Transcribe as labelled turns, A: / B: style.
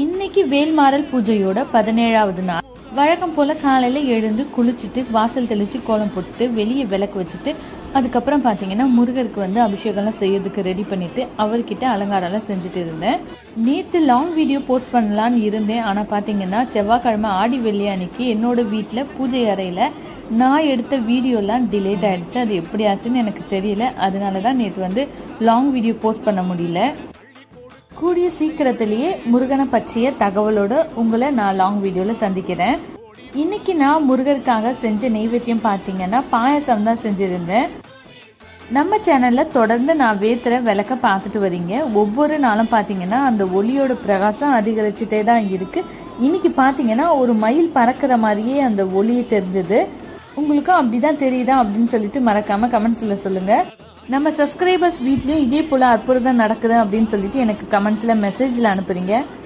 A: இன்னைக்கு வேல்மாறல் பூஜையோட 17வது நாள். வழக்கம் போல காலையில எழுந்து குளிச்சுட்டு வாசல் தெளிச்சு கோலம் போட்டு வெளியே விளக்கு வச்சுட்டு அதுக்கப்புறம் பார்த்தீங்கன்னா முருகருக்கு அபிஷேகம்லாம் செய்யறதுக்கு ரெடி பண்ணிட்டு அவர்கிட்ட அலங்காரம்லாம் செஞ்சுட்டு இருந்தேன். நேற்று லாங் வீடியோ போஸ்ட் பண்ணலான்னு இருந்தேன். ஆனால் பார்த்தீங்கன்னா செவ்வாய்க்கிழமை ஆடி வெள்ளி அன்னைக்கு என்னோட வீட்டில் பூஜை அறையில் நான் எடுத்த வீடியோலாம் டிலேட் ஆகிடுச்சு. அது எப்படி ஆச்சுன்னு எனக்கு தெரியல. அதனால தான் நேற்று லாங் வீடியோ போஸ்ட் பண்ண முடியல. கூடிய சீக்கிரத்திலேயே முருகனை பற்றிய தகவலோட உங்களை நான் லாங் வீடியோவில் சந்திக்கிறேன். இன்னைக்கு நான் முருகருக்காக செஞ்ச நெய்வேத்தியம் பார்த்தீங்கன்னா பாயசம் தான் செஞ்சுருந்தேன். நம்ம சேனலில் தொடர்ந்து நான் வேத்துற விளக்க பார்த்துட்டு வரீங்க. ஒவ்வொரு நாளும் பார்த்தீங்கன்னா அந்த ஒளியோட பிரகாசம் அதிகரிச்சுட்டே தான் இருக்கு. இன்னைக்கு பார்த்தீங்கன்னா ஒரு மயில் பறக்கிற மாதிரியே அந்த ஒளியை தெரிஞ்சது. உங்களுக்கும் அப்படிதான் தெரியுதா அப்படின்னு சொல்லிட்டு மறக்காம கமெண்ட்ஸ்ல சொல்லுங்க. நம்ம சப்ஸ்கிரைபர்ஸ் வீட்லயும் இதே போல அற்புதம் நடக்குது அப்படின்னு சொல்லிட்டு எனக்கு கமெண்ட்ஸ்ல மெசேஜ்ல அனுப்புறீங்க.